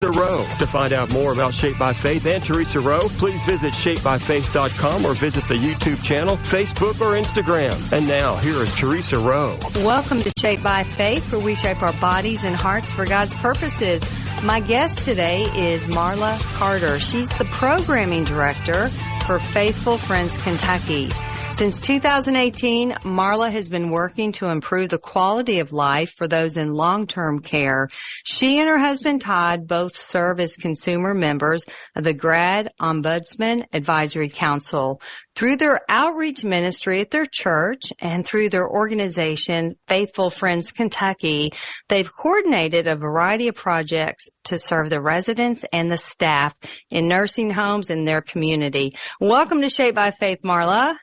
Rowe. To find out more about Shaped by Faith and Theresa Rowe, please visit shapedbyfaith.com or visit the YouTube channel, Facebook, or Instagram. And now, here is Theresa Rowe. Welcome to Shaped by Faith, where we shape our bodies and hearts for God's purposes. My guest today is Marla Carter. She's the programming director for Faithful Friends Kentucky. Since 2018, Marla has been working to improve the quality of life for those in long-term care. She and her husband Todd both serve as consumer members of the Grad Ombudsman Advisory Council. Through their outreach ministry at their church and through their organization, Faithful Friends Kentucky, they've coordinated a variety of projects to serve the residents and the staff in nursing homes in their community. Welcome to Shaped by Faith, Marla.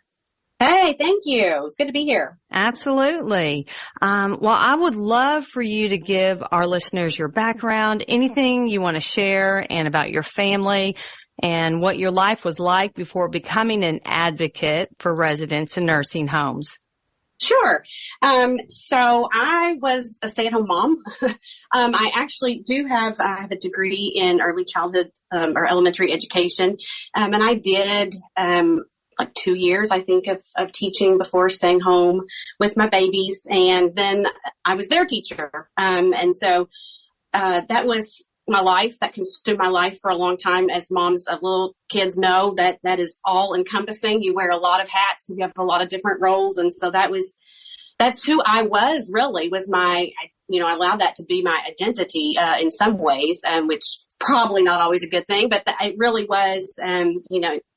Hey, thank you. It's good to be here. Absolutely. Well, I would love for you to give our listeners your background, anything you want to share, and about your family and what your life was like before becoming an advocate for residents in nursing homes. Sure. So I was a stay-at-home mom. I actually do have a degree in early childhood or elementary education, and I did like 2 years, I think, of teaching before staying home with my babies. And then I was their teacher. And so, that was my life. That consumed my life for a long time. As moms of little kids know, that is all encompassing. You wear a lot of hats. You have a lot of different roles. And so that's who I was, really, was I allowed that to be my identity, in some ways, which is probably not always a good thing, but it really was,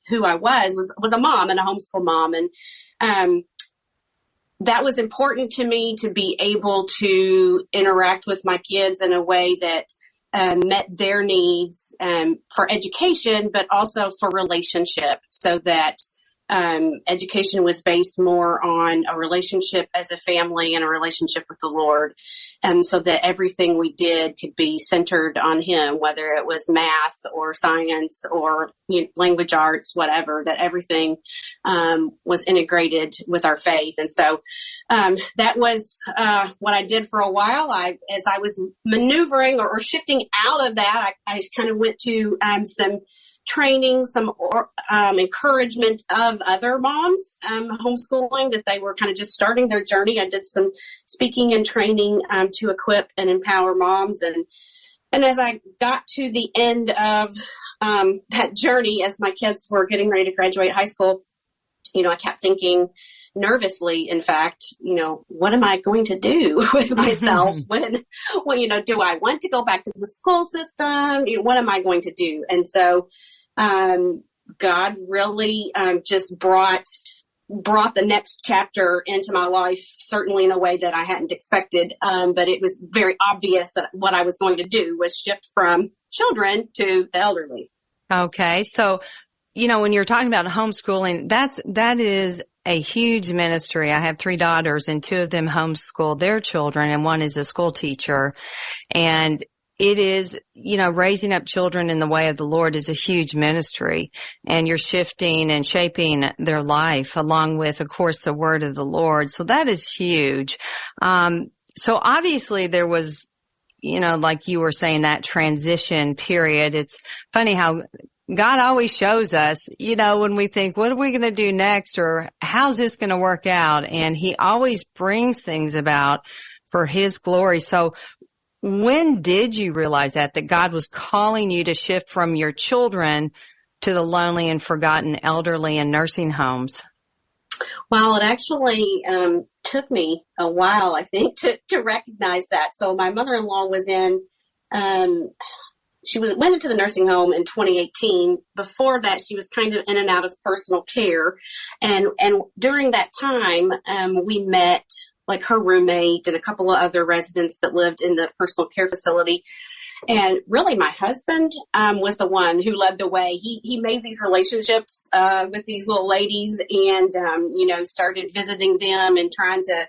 who I was a mom and a homeschool mom. And, that was important to me, to be able to interact with my kids in a way that, met their needs, for education, but also for relationship, so that, education was based more on a relationship as a family and a relationship with the Lord. So that everything we did could be centered on Him, whether it was math or science or language arts, whatever, that everything, was integrated with our faith. And so, that was, what I did for a while. As I was maneuvering or shifting out of that, I kind of went to, some training, some encouragement of other moms, homeschooling, that they were kind of just starting their journey. I did some speaking and training to equip and empower moms. And as I got to the end of that journey, as my kids were getting ready to graduate high school, I kept thinking nervously, in fact, what am I going to do with myself when do I want to go back to the school system? What am I going to do? And so, God really, just brought the next chapter into my life, certainly in a way that I hadn't expected. But it was very obvious that what I was going to do was shift from children to the elderly. Okay. So, when you're talking about homeschooling, that is a huge ministry. I have 3 daughters, and 2 of them homeschool their children, and 1 is a school teacher. And it is, raising up children in the way of the Lord is a huge ministry, and you're shifting and shaping their life along with, of course, the word of the Lord. So that is huge. So obviously there was, like you were saying, that transition period. It's funny how God always shows us, when we think, what are we going to do next, or how's this going to work out? And He always brings things about for His glory. So when did you realize that God was calling you to shift from your children to the lonely and forgotten elderly in nursing homes? Well, it actually took me a while, I think, to recognize that. So my mother-in-law was went into the nursing home in 2018. Before that, she was kind of in and out of personal care. And during that time, we met like her roommate and a couple of other residents that lived in the personal care facility. And really my husband, was the one who led the way. He made these relationships, with these little ladies and, started visiting them and trying to,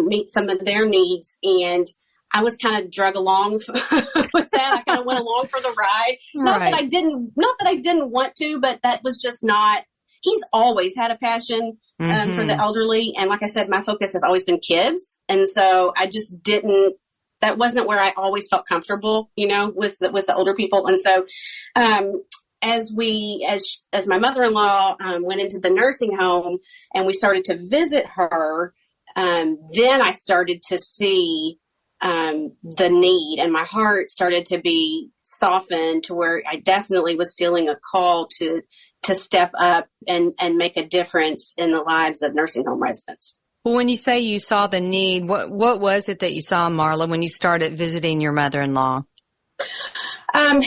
meet some of their needs. And I was kind of drug along with that. I kind of went along for the ride. Not that I didn't want to, but that was just not, he's always had a passion for the elderly. And like I said, my focus has always been kids. And so I just didn't that wasn't where I always felt comfortable, with the older people. And so, as my mother-in-law, went into the nursing home and we started to visit her, then I started to see, the need, and my heart started to be softened to where I definitely was feeling a call to step up and make a difference in the lives of nursing home residents. Well, when you say you saw the need, what was it that you saw, Marla, when you started visiting your mother-in-law? I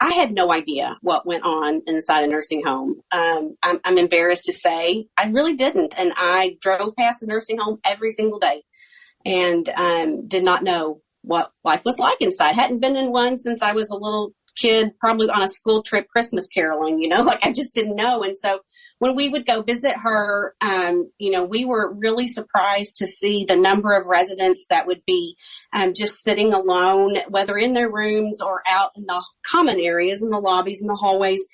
had no idea what went on inside a nursing home. I'm embarrassed to say I really didn't. And I drove past a nursing home every single day and did not know what life was like inside. Hadn't been in one since I was a little kid, probably on a school trip, Christmas caroling, I just didn't know. And so when we would go visit her, we were really surprised to see the number of residents that would be just sitting alone, whether in their rooms or out in the common areas, in the lobbies, in the hallways.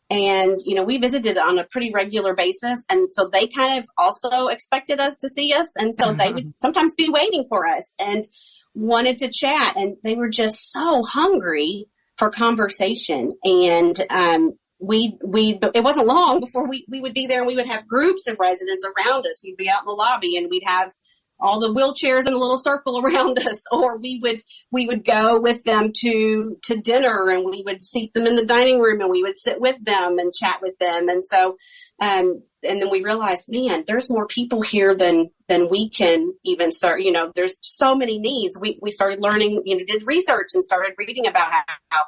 And, we visited on a pretty regular basis. And so they kind of also expected us to see us. And so they would sometimes be waiting for us and wanted to chat. And they were just so hungry for conversation. And it wasn't long before we would be there and we would have groups of residents around us. We'd be out in the lobby and we'd have all the wheelchairs in a little circle around us, or we would go with them to dinner and we would seat them in the dining room and we would sit with them and chat with them. And so, and then we realized, man, there's more people here than we can even start, there's so many needs. We started learning, did research and started reading about how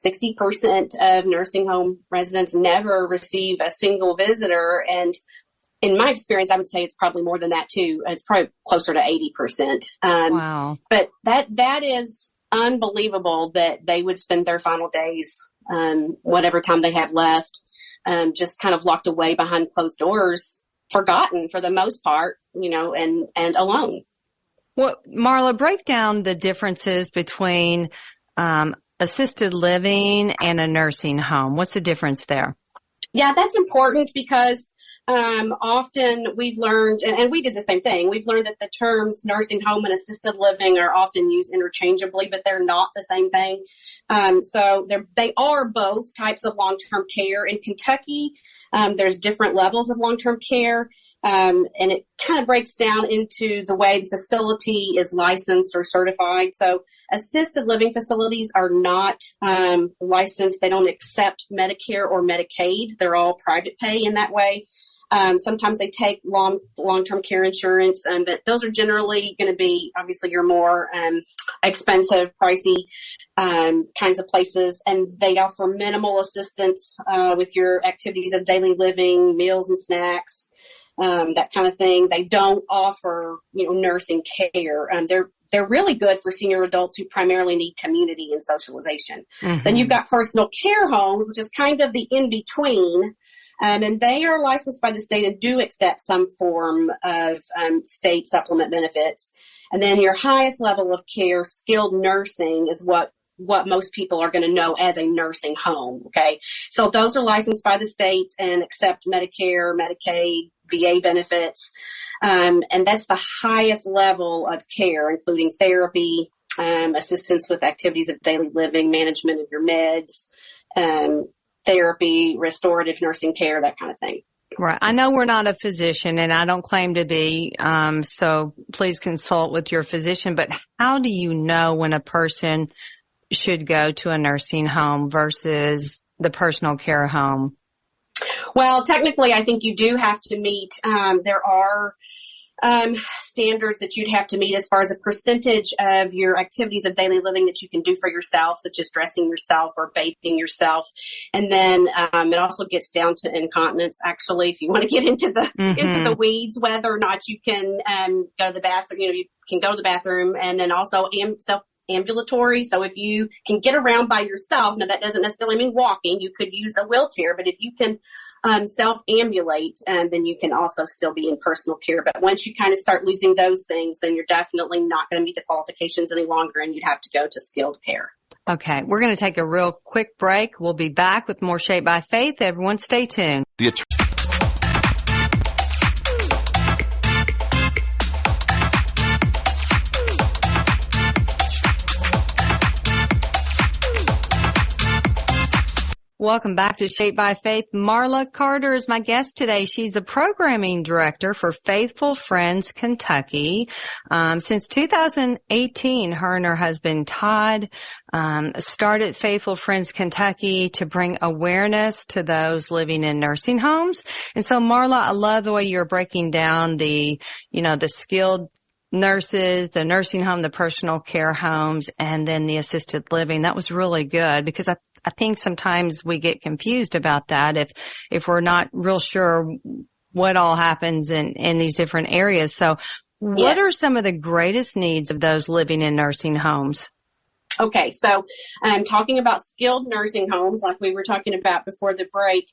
60% of nursing home residents never receive a single visitor. And in my experience, I would say it's probably more than that too. It's probably closer to 80%. Wow. But that is unbelievable that they would spend their final days, whatever time they have left, just kind of locked away behind closed doors, forgotten for the most part, and alone. Well, Marla, break down the differences between, assisted living and a nursing home. What's the difference there? Yeah, that's important because often we've learned, and we did the same thing, we've learned that the terms nursing home and assisted living are often used interchangeably, but they're not the same thing. So they are both types of long-term care. In Kentucky, there's different levels of long-term care. And it kind of breaks down into the way the facility is licensed or certified. So assisted living facilities are not licensed. They don't accept Medicare or Medicaid. They're all private pay in that way. Sometimes they take long-term care insurance, but those are generally going to be obviously your more expensive, pricey kinds of places, and they offer minimal assistance with your activities of daily living, meals and snacks, that kind of thing. They don't offer, nursing care. They're really good for senior adults who primarily need community and socialization. Mm-hmm. Then you've got personal care homes, which is kind of the in-between. And they are licensed by the state and do accept some form of state supplement benefits. And then your highest level of care, skilled nursing, is what most people are going to know as a nursing home. Okay. So those are licensed by the state and accept Medicare, Medicaid, VA benefits. And that's the highest level of care, including therapy, assistance with activities of daily living, management of your meds, therapy, restorative nursing care, that kind of thing. Right. I know we're not a physician and I don't claim to be, so please consult with your physician, but how do you know when a person should go to a nursing home versus the personal care home? Well, technically, I think you do have to meet, there are standards that you'd have to meet as far as a percentage of your activities of daily living that you can do for yourself, such as dressing yourself or bathing yourself. And then it also gets down to incontinence, actually, if you want to get into the weeds, whether or not you can go to the bathroom. You can go to the bathroom, and then also self-ambulatory. So if you can get around by yourself, now that doesn't necessarily mean walking. You could use a wheelchair, but if you can self-ambulate, then you can also still be in personal care. But once you kind of start losing those things, then you're definitely not going to meet the qualifications any longer, and you'd have to go to skilled care. Okay, we're going to take a real quick break. We'll be back with more Shaped by Faith. Everyone stay tuned. Welcome back to Shaped by Faith. Marla Carter is my guest today. She's a programming director for Faithful Friends Kentucky. Since 2018, her and her husband Todd started Faithful Friends Kentucky to bring awareness to those living in nursing homes. And so, Marla, I love the way you're breaking down the skilled nurses, the nursing home, the personal care homes, and then the assisted living. That was really good because I think sometimes we get confused about that if we're not real sure what all happens in these different areas. So what are some of the greatest needs of those living in nursing homes? Okay, so talking about skilled nursing homes, like we were talking about before the break,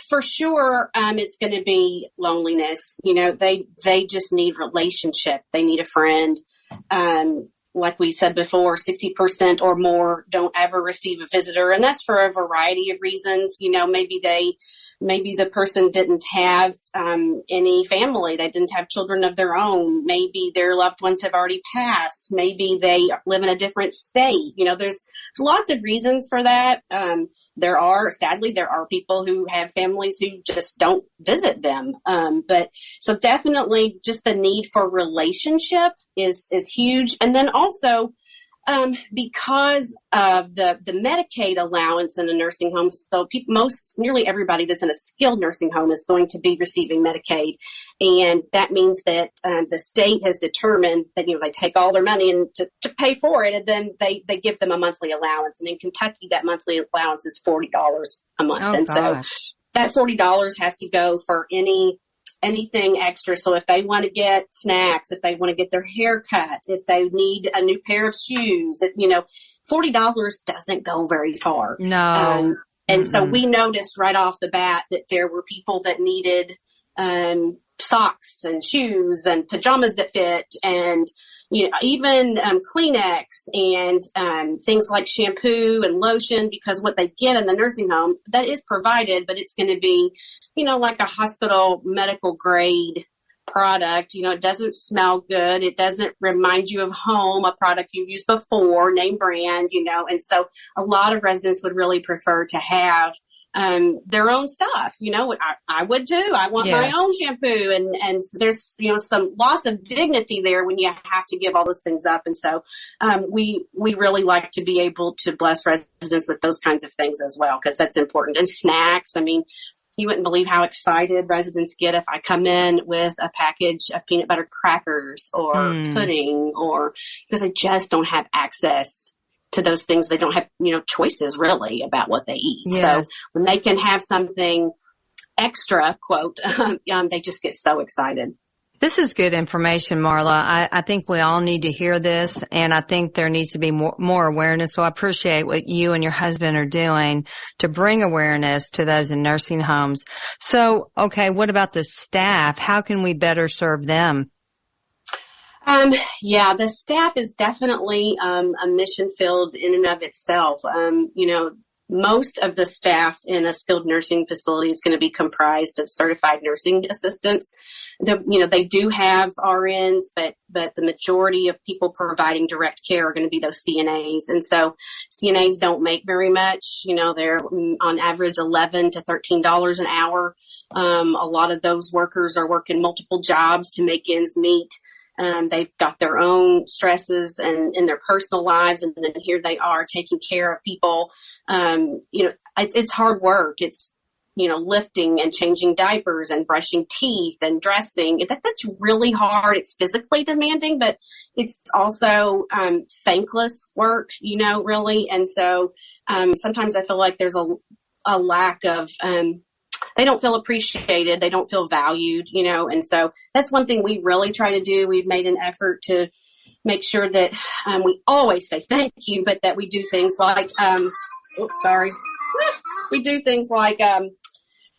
for sure, it's going to be loneliness. They just need relationship. They need a friend. Like we said before, 60% or more don't ever receive a visitor. And that's for a variety of reasons. Maybe the person didn't have, any family. They didn't have children of their own. Maybe their loved ones have already passed. Maybe they live in a different state. There's lots of reasons for that. Sadly, there are people who have families who just don't visit them. But so definitely just the need for relationship is huge. And then also, because of the Medicaid allowance in a nursing home, so nearly everybody that's in a skilled nursing home is going to be receiving Medicaid, and that means that the state has determined that they take all their money and to pay for it, and then they give them a monthly allowance. And in Kentucky, that monthly allowance is $40 a month, so that $40 has to go for anything extra. So if they want to get snacks, if they want to get their hair cut, if they need a new pair of shoes, $40 doesn't go very far. No. And so we noticed right off the bat that there were people that needed socks and shoes and pajamas that fit, and even Kleenex and things like shampoo and lotion, because what they get in the nursing home, that is provided, but it's going to be, like a hospital medical grade product. It doesn't smell good. It doesn't remind you of home, a product you've used before, name brand, and so a lot of residents would really prefer to have their own stuff. I would too. I want my own shampoo, and there's, some loss of dignity there when you have to give all those things up. And so, we really like to be able to bless residents with those kinds of things as well, because that's important. And snacks. I mean, you wouldn't believe how excited residents get if I come in with a package of peanut butter crackers or pudding, or because they just don't have access to those things. They don't have, choices really about what they eat. Yes. So when they can have something extra, quote, they just get so excited. This is good information, Marla. I think we all need to hear this, and I think there needs to be more awareness. So I appreciate what you and your husband are doing to bring awareness to those in nursing homes. So, okay, what about the staff? How can we better serve them? The staff is definitely a mission field in and of itself. Most of the staff in a skilled nursing facility is going to be comprised of certified nursing assistants. They do have RNs, but the majority of people providing direct care are going to be those CNAs. And so CNAs don't make very much. They're on average $11 to $13 an hour. A lot of those workers are working multiple jobs to make ends meet. They've got their own stresses and in their personal lives, and then here they are taking care of people. It's hard work. It's, lifting and changing diapers and brushing teeth and dressing. That's really hard. It's physically demanding, but it's also thankless work, really. And so sometimes I feel like there's a lack of they don't feel appreciated. They don't feel valued, and so that's one thing we really try to do. We've made an effort to make sure that we always say thank you, but that we do things like, we do things like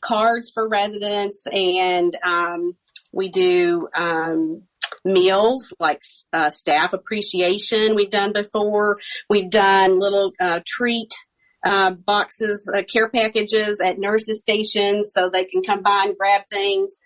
cards for residents, and we do meals like staff appreciation we've done before. We've done little treat boxes, care packages at nurses' stations so they can come by and grab things.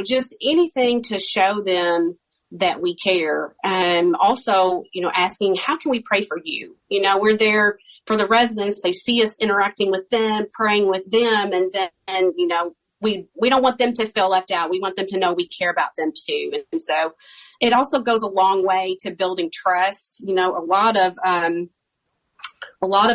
Just anything to show them that we care. Also, asking, how can we pray for you? We're there for the residents, they see us interacting with them, praying with them, and then, you know, we don't want them to feel left out. We want them to know we care about them too. And so it also goes a long way to building trust. You know, a lot of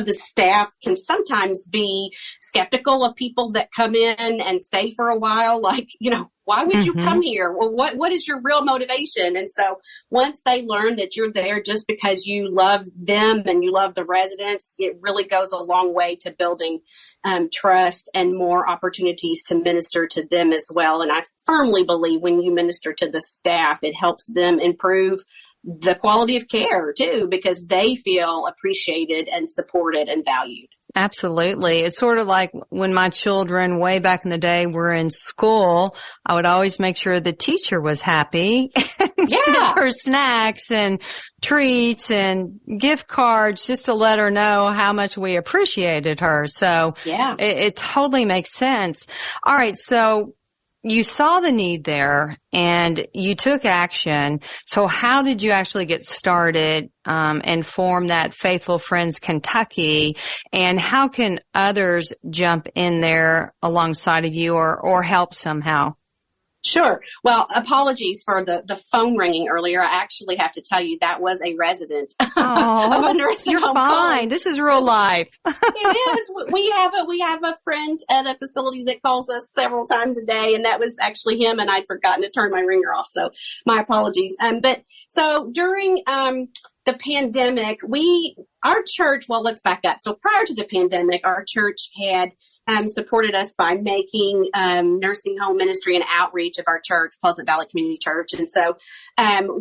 the staff can sometimes be skeptical of people that come in and stay for a while. Like, you know, why would you come here? Well, what is your real motivation? And so once they learn that you're there just because you love them and you love the residents, it really goes a long way to building trust and more opportunities to minister to them as well. And I firmly believe when you minister to the staff, it helps them improve the quality of care too, because they feel appreciated and supported and valued. Absolutely. It's sort of like when my children way back in the day were in school, I would always make sure the teacher was happy and send her snacks and treats and gift cards just to let her know how much we appreciated her. So it totally makes sense. All right. So you saw the need there and you took action. So how did you actually get started and form that Faithful Friends Kentucky? And how can others jump in there alongside of you or help somehow? Sure. Well, apologies for the phone ringing earlier. I actually have to tell you that was a resident of a nursing you're home. Fine. Calling. This is real life. It is. We have a friend at a facility that calls us several times a day, and that was actually him. And I'd forgotten to turn my ringer off, so my apologies. But so during the pandemic, our church. Well, let's back up. So prior to the pandemic, our church had supported us by making nursing home ministry and outreach of our church, Pleasant Valley Community Church. And so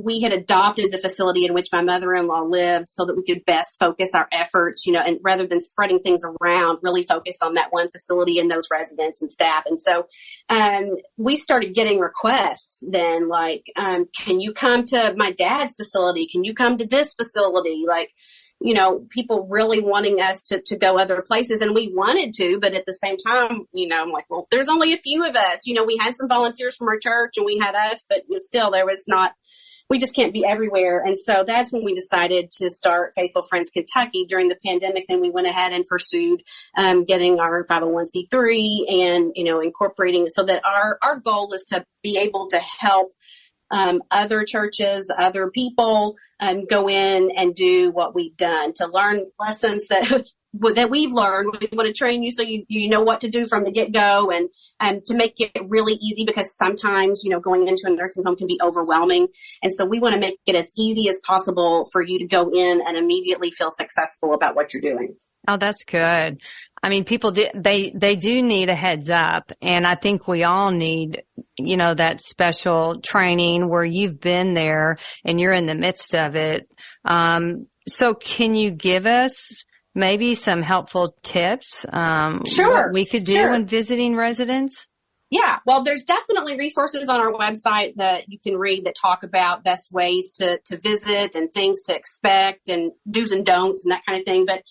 we had adopted the facility in which my mother-in-law lived so that we could best focus our efforts, you know, and rather than spreading things around, really focus on that one facility and those residents and staff. And so we started getting requests then, like, can you come to my dad's facility? Can you come to this facility? Like, you know, people really wanting us to go other places, and we wanted to, but at the same time, you know, I'm like, well, there's only a few of us. You know, we had some volunteers from our church and we had us, but still there was not, we just can't be everywhere. And so that's when we decided to start Faithful Friends Kentucky during the pandemic. Then we went ahead and pursued getting our 501c3 and, you know, incorporating it so that our goal is to be able to help other churches, other people, go in and do what we've done, to learn lessons that we've learned. We want to train you so you know what to do from the get-go, and to make it really easy, because sometimes, you know, going into a nursing home can be overwhelming. And so we want to make it as easy as possible for you to go in and immediately feel successful about what you're doing. Oh, that's good. I mean, people they do need a heads up, and I think we all need, you know, that special training where you've been there and you're in the midst of it. So can you give us maybe some helpful tips? What we could do when visiting residents? Yeah, well, there's definitely resources on our website that you can read that talk about best ways to visit and things to expect and do's and don'ts and that kind of thing. But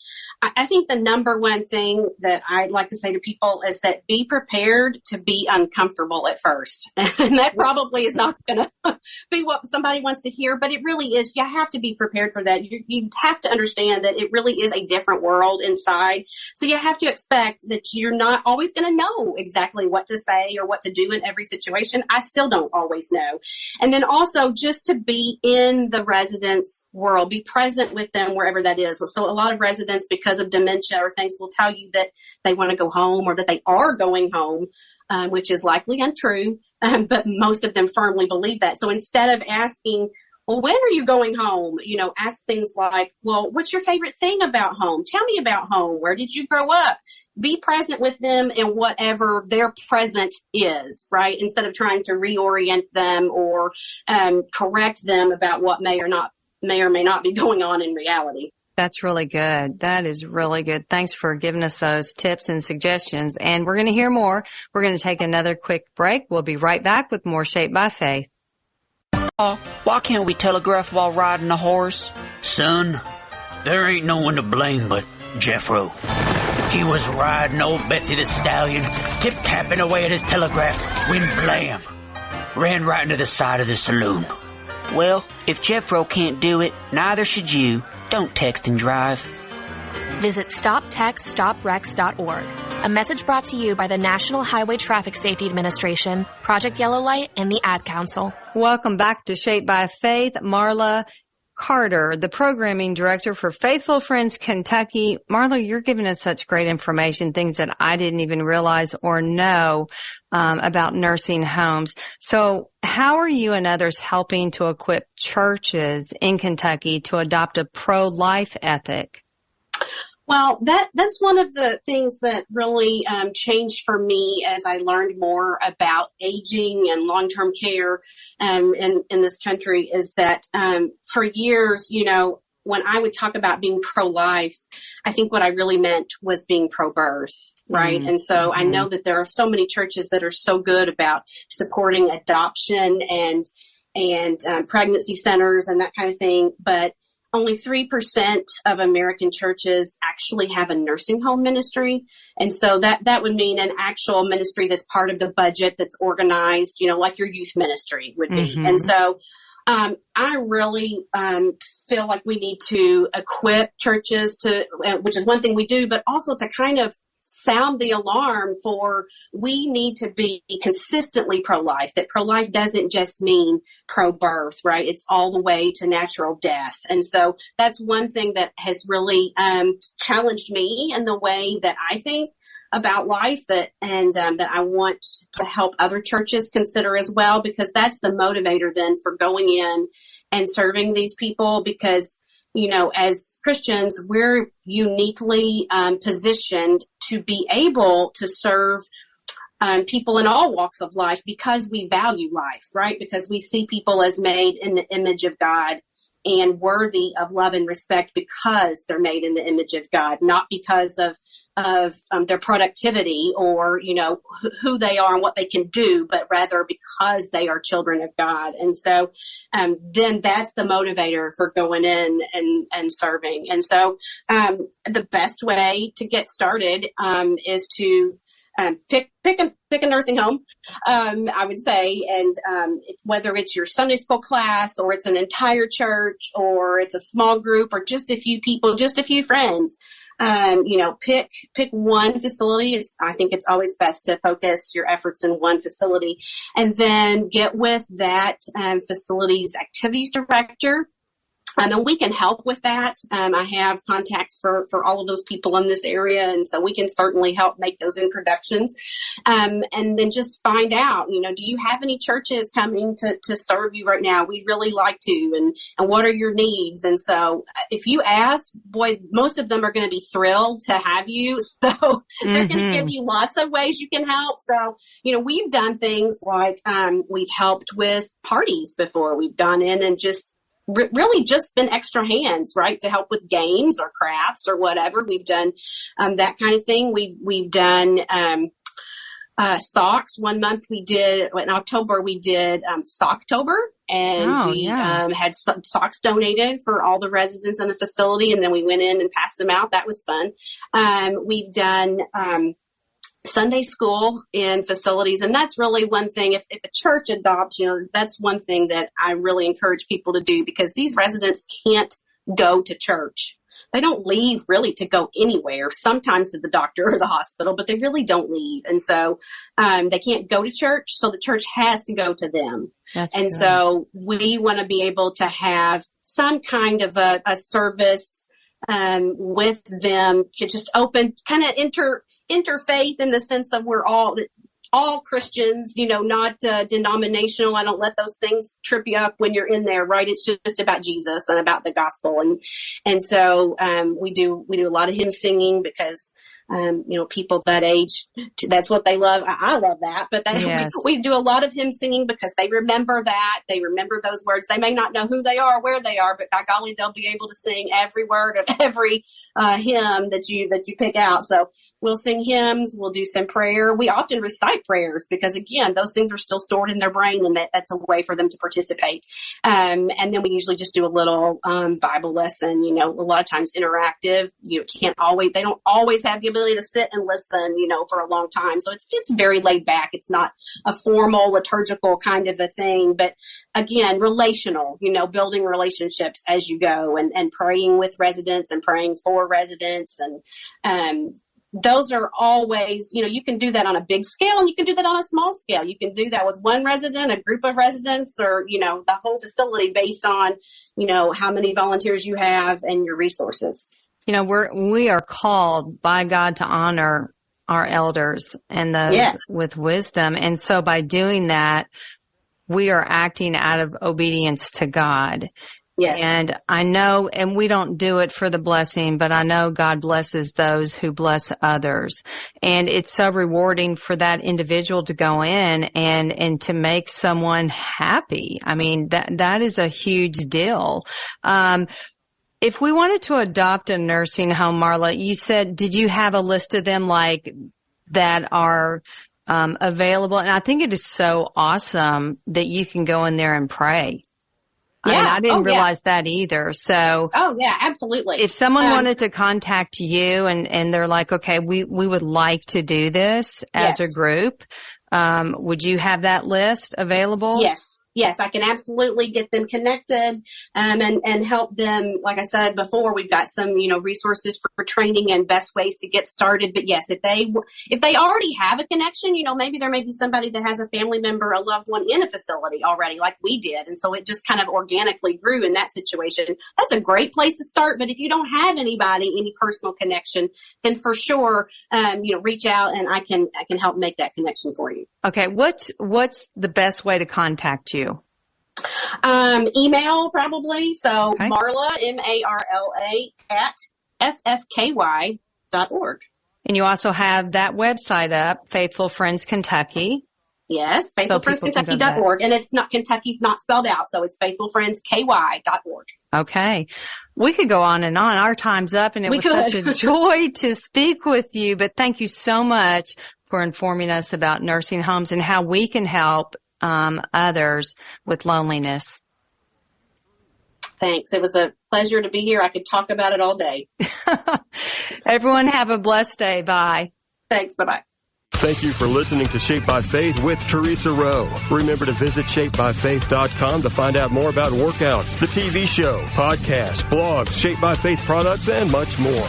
I think the number one thing that I'd like to say to people is that be prepared to be uncomfortable at first. And that probably is not going to be what somebody wants to hear, but it really is. You have to be prepared for that. You have to understand that it really is a different world inside. So you have to expect that you're not always going to know exactly what to say or what to do in every situation. I still don't always know. And then also just to be in the residents' world, be present with them wherever that is. So a lot of residents, because of dementia or things, will tell you that they want to go home or that they are going home, which is likely untrue. But most of them firmly believe that. So instead of asking, well, when are you going home? You know, ask things like, well, what's your favorite thing about home? Tell me about home. Where did you grow up? Be present with them in whatever their present is, right? Instead of trying to reorient them or correct them about what may or may not be going on in reality. That's really good. That is really good. Thanks for giving us those tips and suggestions. And we're going to hear more. We're going to take another quick break. We'll be right back with more Shaped by Faith. Why can't we telegraph while riding a horse? Son, there ain't no one to blame but Jeffro. He was riding old Betsy the Stallion, tip-tapping away at his telegraph, when blam, ran right into the side of the saloon. Well, if Jeffro can't do it, neither should you. Don't text and drive. visit stoptextsstopwrecks.org. A message brought to you by the National Highway Traffic Safety Administration, Project Yellow Light, and the Ad Council. Welcome back to Shaped by Faith. Marla Carter, the programming director for Faithful Friends Kentucky. Marla, you're giving us such great information, things that I didn't even realize or know about nursing homes. So how are you and others helping to equip churches in Kentucky to adopt a pro-life ethic? Well, that's one of the things that really changed for me as I learned more about aging and long-term care in this country is that for years, when I would talk about being pro-life, I think what I really meant was being pro-birth, right? Mm-hmm. And so I know that there are so many churches that are so good about supporting adoption and pregnancy centers and that kind of thing, but only 3% of American churches actually have a nursing home ministry. And so that would mean an actual ministry that's part of the budget, that's organized, like your youth ministry would be. Mm-hmm. And so I really feel like we need to equip churches which is one thing we do, but also to kind of sound the alarm for we need to be consistently pro-life, that pro-life doesn't just mean pro-birth, right? It's all the way to natural death. And so that's one thing that has really challenged me in the way that I think about life that I want to help other churches consider as well, because that's the motivator then for going in and serving these people, because as Christians, we're uniquely positioned to be able to serve people in all walks of life because we value life, right? Because we see people as made in the image of God and worthy of love and respect because they're made in the image of God, not because of their productivity or, who they are and what they can do, but rather because they are children of God. And so, then that's the motivator for going in and serving. And so, the best way to get started, is to, pick a nursing home, I would say, and whether it's your Sunday school class or it's an entire church or it's a small group or just a few people, just a few friends, pick one facility. I think it's always best to focus your efforts in one facility, and then get with that facility's activities director. And we can help with that. I have contacts for all of those people in this area. And so we can certainly help make those introductions. And then just find out, do you have any churches coming to serve you right now? We'd really like to. And what are your needs? And so if you ask, boy, most of them are going to be thrilled to have you. So they're going to give you lots of ways you can help. So, we've done things like, we've helped with parties before. We've gone in and really just been extra hands, right, to help with games or crafts or whatever. We've done that kind of thing. We've done socks. One month in October we did Socktober, and had some socks donated for all the residents in the facility, and then we went in and passed them out. That was fun. We've done Sunday school in facilities. And that's really one thing. If a church adopts, that's one thing that I really encourage people to do, because these residents can't go to church. They don't leave really to go anywhere, sometimes to the doctor or the hospital, but they really don't leave. And so, they can't go to church. So the church has to go to them. That's and good. So we want to be able to have some kind of a service, with them to just open, kind of interfaith in the sense of we're all Christians, not denominational. I don't let those things trip you up when you're in there, right? It's just about Jesus and about the gospel. And so, we do a lot of hymn singing because, people that age, that's what they love. I love that, but we do a lot of hymn singing because they remember that. They remember those words. They may not know who they are, where they are, but by golly, they'll be able to sing every word of every hymn that you pick out. So We'll sing hymns. We'll do some prayer. We often recite prayers because, again, those things are still stored in their brain, and that's a way for them to participate. And then we usually just do a little Bible lesson, a lot of times interactive. They don't always have the ability to sit and listen, for a long time. So it's very laid back. It's not a formal liturgical kind of a thing, but again, relational, building relationships as you go, and praying with residents and praying for residents. And those are always, you can do that on a big scale and you can do that on a small scale. You can do that with one resident, a group of residents, or, the whole facility based on, how many volunteers you have and your resources. We are called by God to honor our elders and those with wisdom. And so by doing that, we are acting out of obedience to God. Yes. And I know, and we don't do it for the blessing, but I know God blesses those who bless others. And it's so rewarding for that individual to go in and to make someone happy. I mean, that is a huge deal. If we wanted to adopt a nursing home, Marla, you said, did you have a list of them that are available? And I think it is so awesome that you can go in there and pray. Yeah. I didn't realize that either. So. Oh yeah, absolutely. If someone wanted to contact you and they're like, okay, we would like to do this as a group, would you have that list available? Yes, I can absolutely get them connected, and help them. Like I said before, we've got some, resources for training and best ways to get started. But yes, if they already have a connection, maybe there may be somebody that has a family member, a loved one in a facility already, like we did. And so it just kind of organically grew in that situation. That's a great place to start. But if you don't have anybody, any personal connection, then for sure, reach out and I can help make that connection for you. Okay. What's the best way to contact you? Email probably. So okay. Marla, MARLA @ffky.org. And you also have that website up, Faithful Friends Kentucky. Yes, faithfulfriendskentucky.org. And it's not, Kentucky's not spelled out, so it's faithfulfriendsky.org. Okay. We could go on and on. Our time's up, and it was such a joy to speak with you. But thank you so much for informing us about nursing homes and how we can help others with loneliness. Thanks. It was a pleasure to be here. I could talk about it all day. Everyone have a blessed day. Bye. Thanks. Bye-bye. Thank you for listening to Shaped by Faith with Theresa Rowe. Remember to visit shapebyfaith.com to find out more about workouts, the TV show, podcasts, blogs, Shaped by Faith products, and much more.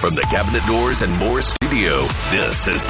From the Cabinet Doors and More studio, this is